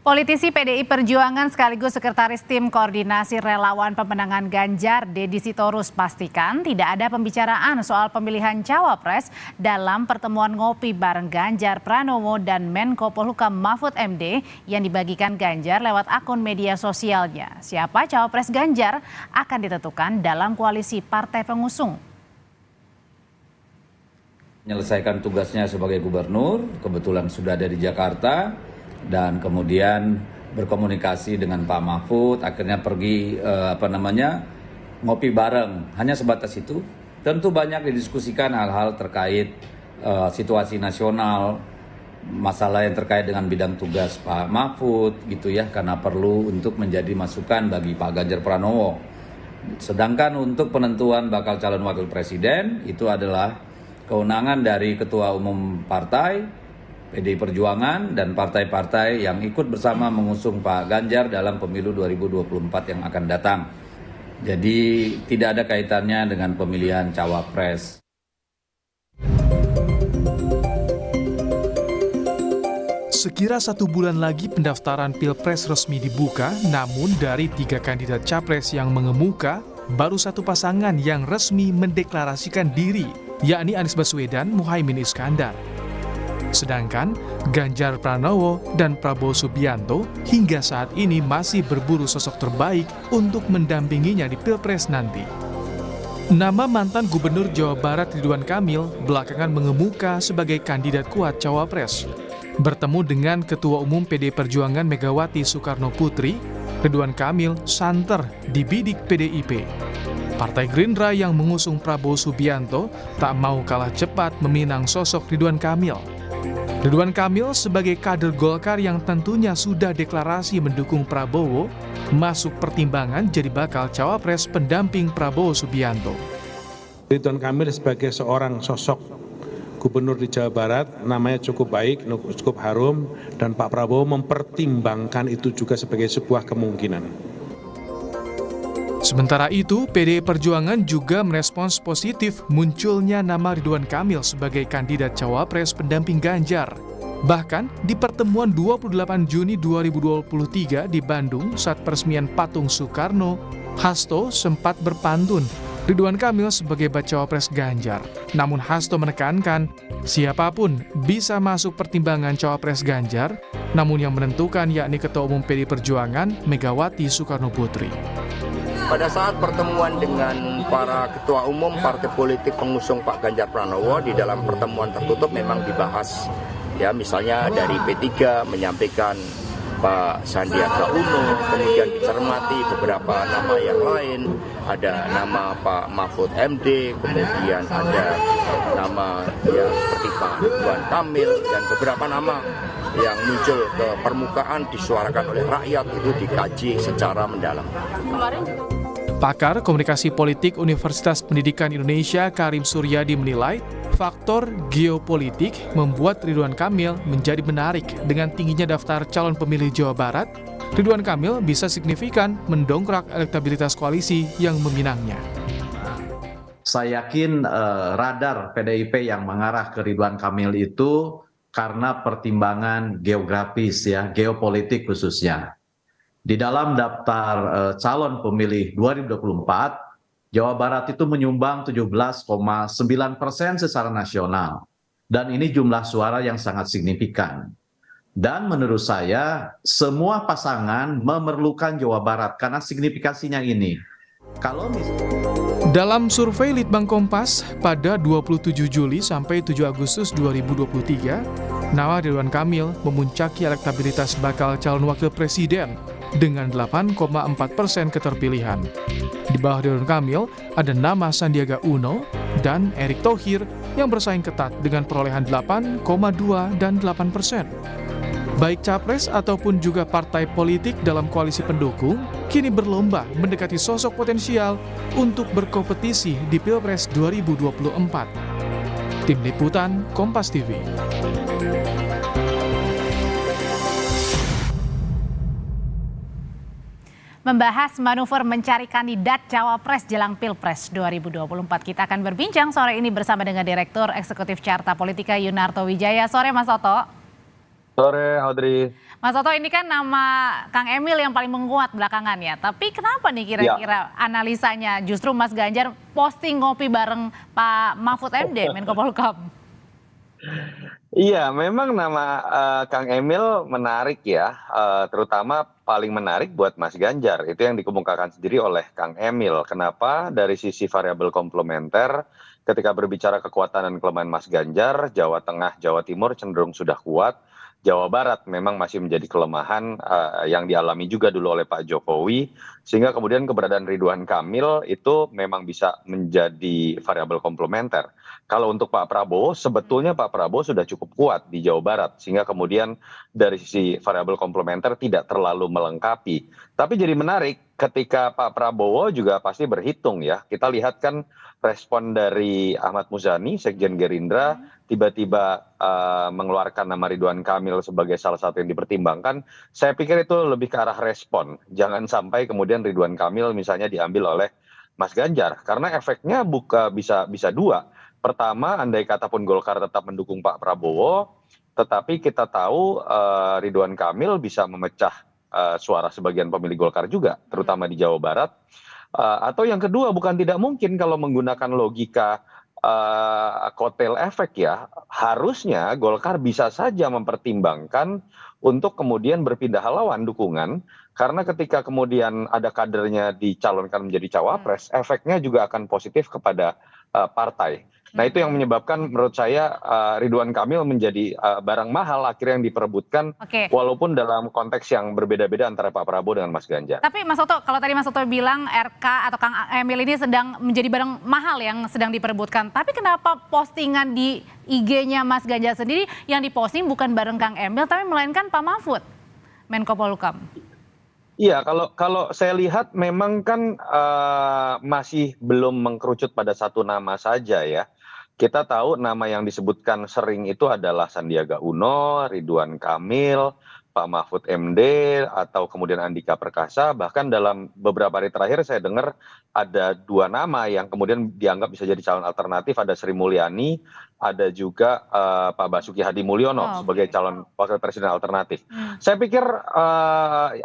Politisi PDI Perjuangan sekaligus Sekretaris Tim Koordinasi Relawan Pemenangan Ganjar, Deddy Sitorus, pastikan tidak ada pembicaraan soal pemilihan cawapres dalam pertemuan ngopi bareng Ganjar Pranowo dan Menko Polhukam Mahfud MD yang dibagikan Ganjar lewat akun media sosialnya. Siapa cawapres Ganjar akan ditentukan dalam koalisi partai pengusung. Menyelesaikan tugasnya sebagai gubernur, kebetulan sudah ada di Jakarta, dan kemudian berkomunikasi dengan Pak Mahfud, akhirnya pergi ngopi bareng, hanya sebatas itu. Tentu banyak didiskusikan hal-hal terkait situasi nasional, masalah yang terkait dengan bidang tugas Pak Mahfud gitu ya, karena perlu untuk menjadi masukan bagi Pak Ganjar Pranowo. Sedangkan untuk penentuan bakal calon wakil presiden itu adalah kewenangan dari Ketua Umum Partai PDI Perjuangan dan partai-partai yang ikut bersama mengusung Pak Ganjar dalam pemilu 2024 yang akan datang. Jadi tidak ada kaitannya dengan pemilihan cawapres. Sekira 1 bulan lagi pendaftaran Pilpres resmi dibuka, namun dari 3 kandidat capres yang mengemuka, baru 1 pasangan yang resmi mendeklarasikan diri, yakni Anies Baswedan, Muhaimin Iskandar. Sedangkan Ganjar Pranowo dan Prabowo Subianto hingga saat ini masih berburu sosok terbaik untuk mendampinginya di Pilpres nanti. Nama mantan Gubernur Jawa Barat Ridwan Kamil belakangan mengemuka sebagai kandidat kuat cawapres. Bertemu dengan Ketua Umum PDI Perjuangan Megawati Soekarno Putri, Ridwan Kamil santer di bidik PDIP. Partai Gerindra yang mengusung Prabowo Subianto tak mau kalah cepat meminang sosok Ridwan Kamil. Ridwan Kamil sebagai kader Golkar yang tentunya sudah deklarasi mendukung Prabowo, masuk pertimbangan jadi bakal cawapres pendamping Prabowo Subianto. Ridwan Kamil sebagai seorang sosok gubernur di Jawa Barat, namanya cukup baik, cukup harum, dan Pak Prabowo mempertimbangkan itu juga sebagai sebuah kemungkinan. Sementara itu, PDI Perjuangan juga merespons positif munculnya nama Ridwan Kamil sebagai kandidat cawapres pendamping Ganjar. Bahkan di pertemuan 28 Juni 2023 di Bandung saat peresmian patung Soekarno, Hasto sempat berpantun Ridwan Kamil sebagai bacawapres Ganjar. Namun Hasto menekankan siapapun bisa masuk pertimbangan cawapres Ganjar, namun yang menentukan yakni Ketua Umum PDI Perjuangan Megawati Soekarno Putri. Pada saat pertemuan dengan para ketua umum partai politik pengusung Pak Ganjar Pranowo, di dalam pertemuan tertutup memang dibahas, ya misalnya dari P3 menyampaikan Pak Sandiaga Uno, kemudian dicermati beberapa nama yang lain, ada nama Pak Mahfud MD, kemudian ada nama ya seperti Pak Ridwan Kamil, dan beberapa nama yang muncul ke permukaan disuarakan oleh rakyat itu dikaji secara mendalam. Pakar Komunikasi Politik Universitas Pendidikan Indonesia Karim Suryadi menilai faktor geopolitik membuat Ridwan Kamil menjadi menarik. Dengan tingginya daftar calon pemilih Jawa Barat, Ridwan Kamil bisa signifikan mendongkrak elektabilitas koalisi yang meminangnya. Saya yakin radar PDIP yang mengarah ke Ridwan Kamil itu karena pertimbangan geografis ya, geopolitik khususnya. Di dalam daftar calon pemilih 2024, Jawa Barat itu menyumbang 17,9% secara nasional. Dan ini jumlah suara yang sangat signifikan. Dan menurut saya, semua pasangan memerlukan Jawa Barat karena signifikasinya ini. Dalam survei Litbang Kompas pada 27 Juli sampai 7 Agustus 2023, nama Ridwan Kamil memuncaki elektabilitas bakal calon wakil presiden dengan 8,4% keterpilihan. Di bawah Ridwan Kamil ada nama Sandiaga Uno dan Erick Thohir yang bersaing ketat dengan perolehan 8,2 dan 8%. Baik capres ataupun juga partai politik dalam koalisi pendukung kini berlomba mendekati sosok potensial untuk berkompetisi di Pilpres 2024. Tim Liputan Kompas TV. Membahas manuver mencari kandidat cawapres jelang Pilpres 2024. Kita akan berbincang sore ini bersama dengan Direktur Eksekutif Carta Politika Yunarto Wijaya. Sore Mas Oto. Sore, Audrey. Mas Toto, ini kan nama Kang Emil yang paling menguat belakangan ya. Tapi kenapa nih kira-kira analisanya justru Mas Ganjar posting ngopi bareng Pak Mahfud MD, Menko Polhukam? Iya, memang nama Kang Emil menarik ya, terutama paling menarik buat Mas Ganjar. Itu yang dikemukakan sendiri oleh Kang Emil. Kenapa? Dari sisi variabel komplementer, ketika berbicara kekuatan dan kelemahan Mas Ganjar, Jawa Tengah, Jawa Timur cenderung sudah kuat. Jawa Barat memang masih menjadi kelemahan yang dialami juga dulu oleh Pak Jokowi, sehingga kemudian keberadaan Ridwan Kamil itu memang bisa menjadi variabel komplementer. Kalau untuk Pak Prabowo, sebetulnya Pak Prabowo sudah cukup kuat di Jawa Barat, sehingga kemudian dari sisi variabel komplementer tidak terlalu melengkapi. Tapi jadi menarik ketika Pak Prabowo juga pasti berhitung ya. Kita lihat kan respon dari Ahmad Muzani, Sekjen Gerindra, tiba-tiba mengeluarkan nama Ridwan Kamil sebagai salah satu yang dipertimbangkan. Saya pikir itu lebih ke arah respon. Jangan sampai kemudian Ridwan Kamil misalnya diambil oleh Mas Ganjar. Karena efeknya bisa dua. Pertama, andai kata pun Golkar tetap mendukung Pak Prabowo, tetapi kita tahu Ridwan Kamil bisa memecah suara sebagian pemilih Golkar juga, terutama di Jawa Barat. Atau yang kedua, bukan tidak mungkin kalau menggunakan logika kotel efek ya, harusnya Golkar bisa saja mempertimbangkan untuk kemudian berpindah lawan dukungan, karena ketika kemudian ada kadernya dicalonkan menjadi cawapres, efeknya juga akan positif kepada partai. Nah itu yang menyebabkan menurut saya Ridwan Kamil menjadi barang mahal akhirnya yang diperebutkan, walaupun dalam konteks yang berbeda-beda antara Pak Prabowo dengan Mas Ganjar. Tapi Mas Toto, kalau tadi Mas Toto bilang RK atau Kang Emil ini sedang menjadi barang mahal yang sedang diperebutkan, tapi kenapa postingan di IG-nya Mas Ganjar sendiri yang diposting bukan bareng Kang Emil, tapi melainkan Pak Mahfud, Menko Polhukam? Iya, kalau saya lihat memang kan masih belum mengkerucut pada satu nama saja ya. Kita tahu nama yang disebutkan sering itu adalah Sandiaga Uno, Ridwan Kamil, Pak Mahfud MD, atau kemudian Andika Perkasa. Bahkan dalam beberapa hari terakhir saya dengar ada dua nama yang kemudian dianggap bisa jadi calon alternatif. Ada Sri Mulyani, ada juga Pak Basuki Hadi Mulyono sebagai calon wakil presiden alternatif. Saya pikir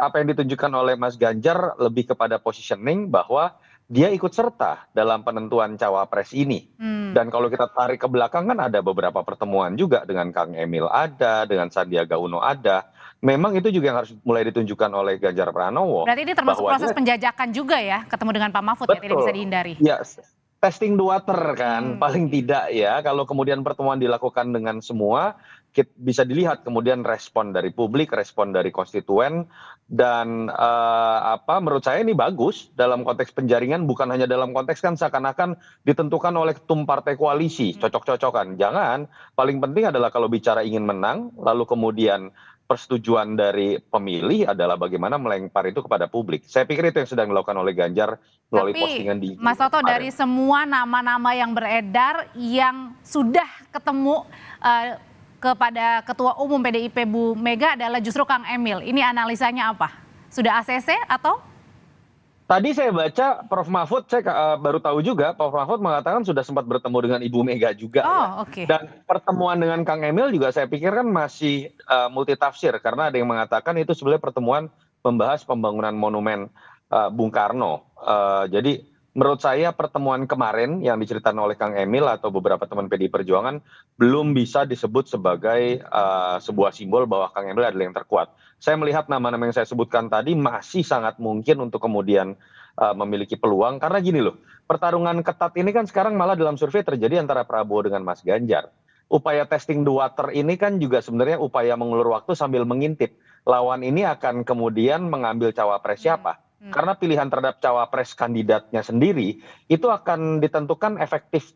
apa yang ditunjukkan oleh Mas Ganjar lebih kepada positioning bahwa dia ikut serta dalam penentuan cawapres ini. Dan kalau kita tarik ke belakang kan ada beberapa pertemuan juga dengan Kang Emil ada, dengan Sandiaga Uno ada. Memang itu juga yang harus mulai ditunjukkan oleh Ganjar Pranowo. Berarti ini termasuk proses penjajakan juga ya, ketemu dengan Pak Mahfud ya, tidak bisa dihindari. Ya, testing the water kan, paling tidak ya. Kalau kemudian pertemuan dilakukan dengan semua, bisa dilihat kemudian respon dari publik, respon dari konstituen, dan menurut saya ini bagus dalam konteks penjaringan, bukan hanya dalam konteks kan seakan-akan ditentukan oleh ketum partai koalisi, cocok-cocokan. Jangan, paling penting adalah kalau bicara ingin menang, lalu kemudian persetujuan dari pemilih adalah bagaimana melempar itu kepada publik. Saya pikir itu yang sedang dilakukan oleh Ganjar melalui postingan di Mas Toto, dari semua nama-nama yang beredar yang sudah ketemu kepada Ketua Umum PDIP Bu Mega adalah justru Kang Emil. Ini analisanya apa? Sudah ACC atau? Tadi saya baca Prof Mahfud, saya baru tahu juga Prof Mahfud mengatakan sudah sempat bertemu dengan Ibu Mega juga. Dan pertemuan dengan Kang Emil juga saya pikir kan masih multitafsir, karena ada yang mengatakan itu sebenarnya pertemuan membahas pembangunan monumen Bung Karno. Jadi menurut saya pertemuan kemarin yang diceritakan oleh Kang Emil atau beberapa teman PDI Perjuangan belum bisa disebut sebagai sebuah simbol bahwa Kang Emil adalah yang terkuat. Saya melihat nama-nama yang saya sebutkan tadi masih sangat mungkin untuk kemudian memiliki peluang. Karena gini loh, pertarungan ketat ini kan sekarang malah dalam survei terjadi antara Prabowo dengan Mas Ganjar. Upaya testing the water ini kan juga sebenarnya upaya mengulur waktu sambil mengintip lawan ini akan kemudian mengambil cawapres siapa. Karena pilihan terhadap cawapres kandidatnya sendiri itu akan ditentukan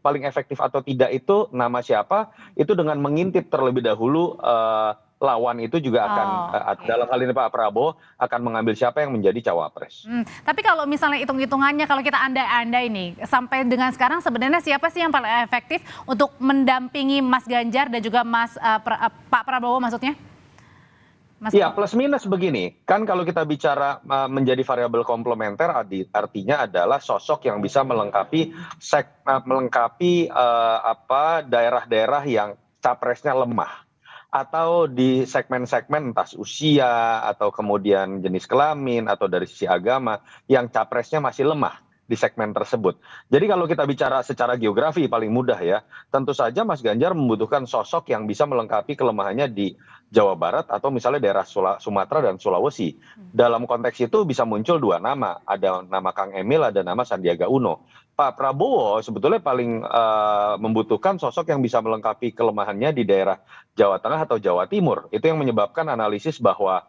paling efektif atau tidak itu nama siapa, itu dengan mengintip terlebih dahulu lawan itu juga akan dalam hal ini Pak Prabowo akan mengambil siapa yang menjadi cawapres. Tapi kalau misalnya hitung-hitungannya, kalau kita andai-andai ini sampai dengan sekarang sebenarnya siapa sih yang paling efektif untuk mendampingi Mas Ganjar dan juga Pak Prabowo maksudnya? Iya, plus minus begini, kan kalau kita bicara menjadi variabel komplementer artinya adalah sosok yang bisa melengkapi daerah-daerah yang capresnya lemah. atau di segmen-segmen entah usia atau kemudian jenis kelamin atau dari sisi agama yang capresnya masih lemah di segmen tersebut. Jadi kalau kita bicara secara geografi paling mudah ya, tentu saja Mas Ganjar membutuhkan sosok yang bisa melengkapi kelemahannya di Jawa Barat atau misalnya daerah Sumatera dan Sulawesi. Dalam konteks itu bisa muncul dua nama, ada nama Kang Emil, ada nama Sandiaga Uno. Pak Prabowo sebetulnya paling membutuhkan sosok yang bisa melengkapi kelemahannya di daerah Jawa Tengah atau Jawa Timur. Itu yang menyebabkan analisis bahwa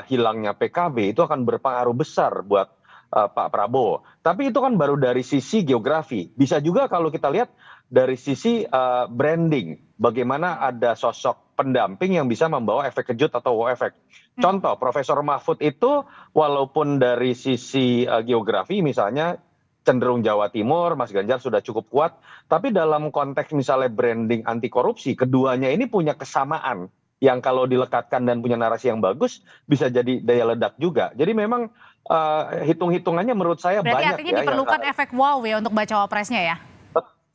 hilangnya PKB itu akan berpengaruh besar buat Pak Prabowo. Tapi itu kan baru dari sisi geografi. Bisa juga kalau kita lihat dari sisi branding. Bagaimana ada sosok pendamping yang bisa membawa efek kejut atau wow effect. Contoh, Profesor Mahfud itu walaupun dari sisi geografi misalnya cenderung Jawa Timur, Mas Ganjar sudah cukup kuat. Tapi dalam konteks misalnya branding anti korupsi, keduanya ini punya kesamaan. Yang kalau dilekatkan dan punya narasi yang bagus, bisa jadi daya ledak juga. Jadi memang hitung-hitungannya menurut saya Berarti banyak artinya ya. diperlukan efek wow ya untuk baca wapresnya ya?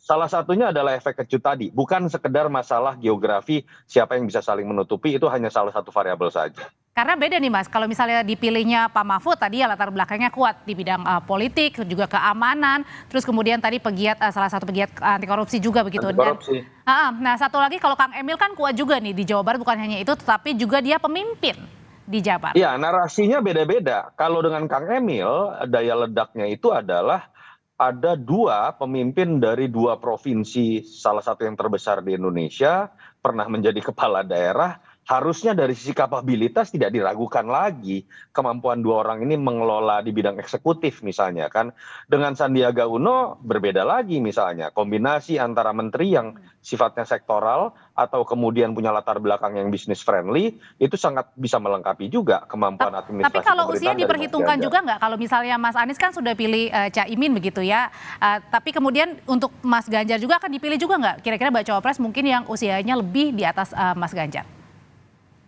Salah satunya adalah efek kejut tadi. Bukan sekedar masalah geografi, siapa yang bisa saling menutupi, itu hanya salah satu variabel saja. Karena beda nih Mas, kalau misalnya dipilihnya Pak Mahfud tadi ya latar belakangnya kuat di bidang politik, juga keamanan, terus kemudian tadi pegiat salah satu pegiat anti korupsi juga begitu. Anti korupsi. Nah satu lagi kalau Kang Emil kan kuat juga nih di Jawa Barat, bukan hanya itu tetapi juga dia pemimpin di Jabar. Ya, narasinya beda-beda. Kalau dengan Kang Emil, daya ledaknya itu adalah ada dua pemimpin dari dua provinsi, salah satu yang terbesar di Indonesia, pernah menjadi kepala daerah, harusnya dari sisi kapabilitas tidak diragukan lagi kemampuan dua orang ini mengelola di bidang eksekutif misalnya kan. Dengan Sandiaga Uno berbeda lagi misalnya, kombinasi antara menteri yang sifatnya sektoral atau kemudian punya latar belakang yang bisnis friendly, itu sangat bisa melengkapi juga kemampuan administrasi. Tapi kalau usia pemerintahan dari Mas diperhitungkan Ganjar. juga nggak? Kalau misalnya Mas Anies kan sudah pilih Caimin begitu ya, tapi kemudian untuk Mas Ganjar juga akan dipilih juga nggak? Kira-kira baca wapres mungkin yang usianya lebih di atas Mas Ganjar?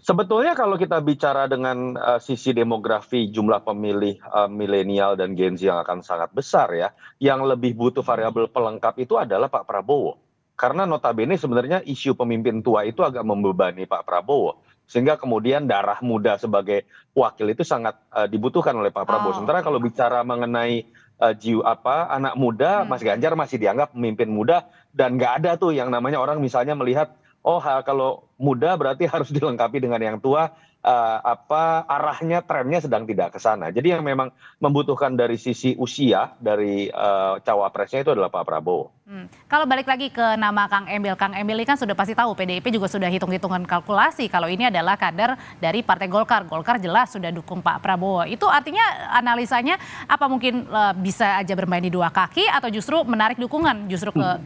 Sebetulnya kalau kita bicara dengan sisi demografi jumlah pemilih milenial dan Gen Z yang akan sangat besar ya, yang lebih butuh variabel pelengkap itu adalah Pak Prabowo. Karena notabene sebenarnya isu pemimpin tua itu agak membebani Pak Prabowo. Sehingga kemudian darah muda sebagai wakil itu sangat dibutuhkan oleh Pak Prabowo. Sementara kalau bicara mengenai anak muda, Mas Ganjar masih dianggap pemimpin muda dan nggak ada tuh yang namanya orang misalnya melihat kalau muda berarti harus dilengkapi dengan yang tua, arahnya trennya sedang tidak ke sana. Jadi yang memang membutuhkan dari sisi usia dari cawapresnya itu adalah Pak Prabowo. Kalau balik lagi ke nama Kang Emil ini kan sudah pasti tahu PDIP juga sudah hitung-hitungan kalkulasi kalau ini adalah kader dari Partai Golkar. Golkar jelas sudah dukung Pak Prabowo. Itu artinya analisanya apa mungkin bisa aja bermain di dua kaki atau justru menarik dukungan justru ke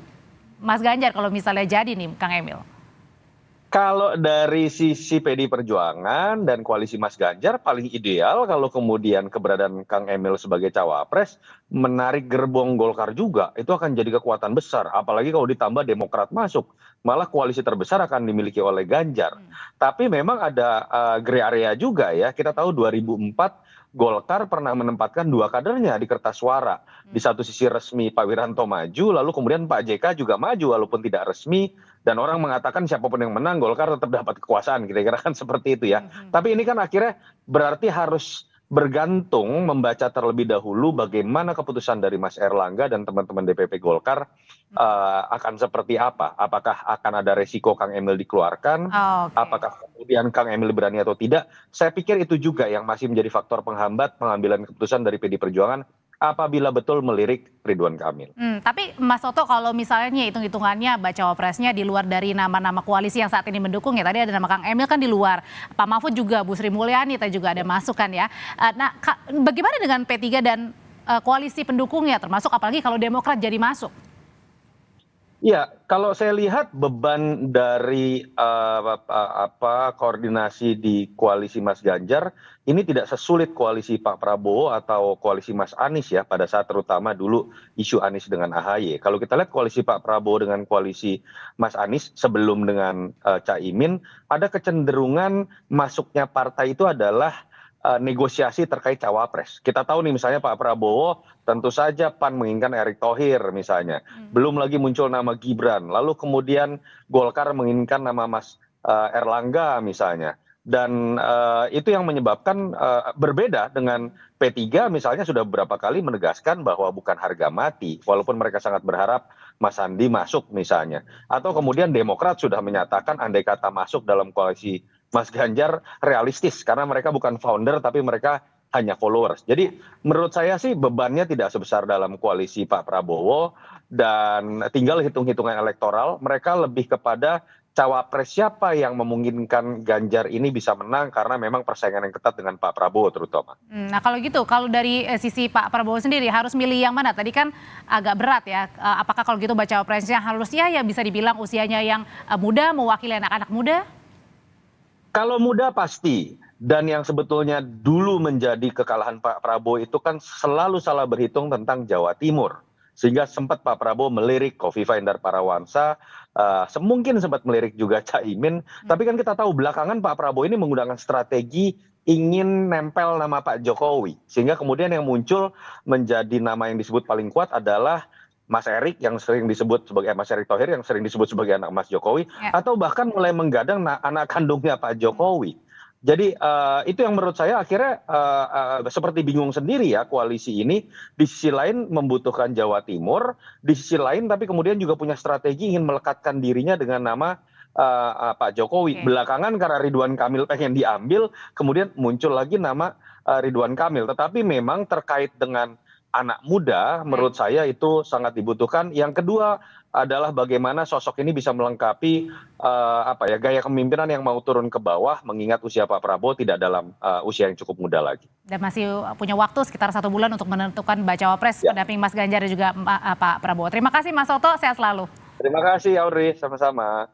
Mas Ganjar kalau misalnya jadi nih Kang Emil? Kalau dari sisi PD Perjuangan dan koalisi Mas Ganjar paling ideal kalau kemudian keberadaan Kang Emil sebagai cawapres menarik gerbong Golkar juga, itu akan jadi kekuatan besar. Apalagi kalau ditambah Demokrat masuk, malah koalisi terbesar akan dimiliki oleh Ganjar. Tapi memang ada gray area juga ya, kita tahu 2004 Golkar pernah menempatkan dua kadernya di kertas suara. Di satu sisi resmi Pak Wiranto maju, lalu kemudian Pak JK juga maju walaupun tidak resmi. Dan orang mengatakan siapapun yang menang Golkar tetap dapat kekuasaan, kira-kira kan seperti itu ya. Tapi ini kan akhirnya berarti harus bergantung membaca terlebih dahulu bagaimana keputusan dari Mas Erlangga dan teman-teman DPP Golkar akan seperti apa. Apakah akan ada resiko Kang Emil dikeluarkan, apakah kemudian Kang Emil berani atau tidak. Saya pikir itu juga yang masih menjadi faktor penghambat pengambilan keputusan dari PD Perjuangan apabila betul melirik Ridwan Kamil. Tapi Mas Toto kalau misalnya hitung-hitungannya baca wapresnya di luar dari nama-nama koalisi yang saat ini mendukung ya, tadi ada nama Kang Emil kan di luar, Pak Mahfud juga, Bu Sri Mulyani tadi juga ada masukan ya. Nah bagaimana dengan P3 dan koalisi pendukungnya termasuk apalagi kalau Demokrat jadi masuk? Ya, kalau saya lihat beban dari koordinasi di koalisi Mas Ganjar ini tidak sesulit koalisi Pak Prabowo atau koalisi Mas Anies ya pada saat terutama dulu isu Anies dengan AHY. Kalau kita lihat koalisi Pak Prabowo dengan koalisi Mas Anies sebelum dengan Caimin, ada kecenderungan masuknya partai itu adalah negosiasi terkait cawapres. Kita tahu nih misalnya Pak Prabowo tentu saja PAN menginginkan Erick Thohir misalnya. Belum lagi muncul nama Gibran. Lalu kemudian Golkar menginginkan nama Mas Erlangga misalnya. Dan itu yang menyebabkan berbeda dengan P3 misalnya sudah beberapa kali menegaskan bahwa bukan harga mati, walaupun mereka sangat berharap Mas Sandi masuk misalnya. Atau kemudian Demokrat sudah menyatakan andai kata masuk dalam koalisi Mas Ganjar realistis, karena mereka bukan founder tapi mereka hanya followers. Jadi menurut saya sih bebannya tidak sebesar dalam koalisi Pak Prabowo, dan tinggal hitung-hitungan elektoral, mereka lebih kepada cawapres siapa yang memungkinkan Ganjar ini bisa menang karena memang persaingan yang ketat dengan Pak Prabowo terutama. Nah kalau gitu, kalau dari sisi Pak Prabowo sendiri harus milih yang mana? Tadi kan agak berat ya, apakah kalau gitu baca presnya harusnya ya bisa dibilang usianya yang muda, mewakili anak-anak muda? Kalau muda pasti, dan yang sebetulnya dulu menjadi kekalahan Pak Prabowo itu kan selalu salah berhitung tentang Jawa Timur. Sehingga sempat Pak Prabowo melirik Kofifa Indar Parawansa, semungkin sempat melirik juga Caimin, tapi kan kita tahu belakangan Pak Prabowo ini menggunakan strategi ingin nempel nama Pak Jokowi. Sehingga kemudian yang muncul menjadi nama yang disebut paling kuat adalah Mas Erick yang sering disebut sebagai Mas Erick Thohir yang sering disebut sebagai anak Mas Jokowi, atau bahkan mulai menggadang anak kandungnya Pak Jokowi. Jadi itu yang menurut saya akhirnya seperti bingung sendiri ya koalisi ini. Di sisi lain membutuhkan Jawa Timur, di sisi lain tapi kemudian juga punya strategi ingin melekatkan dirinya dengan nama Pak Jokowi. Belakangan karena Ridwan Kamil pengen diambil, kemudian muncul lagi nama Ridwan Kamil. Tetapi memang terkait dengan anak muda, menurut saya itu sangat dibutuhkan. Yang kedua adalah bagaimana sosok ini bisa melengkapi gaya kepemimpinan yang mau turun ke bawah, mengingat usia Pak Prabowo tidak dalam usia yang cukup muda lagi. Dan masih punya waktu sekitar 1 bulan untuk menentukan bacawa pres pendamping Mas Ganjar dan juga Pak Prabowo. Terima kasih Mas Soto, sehat selalu. Terima kasih Audrey, sama-sama.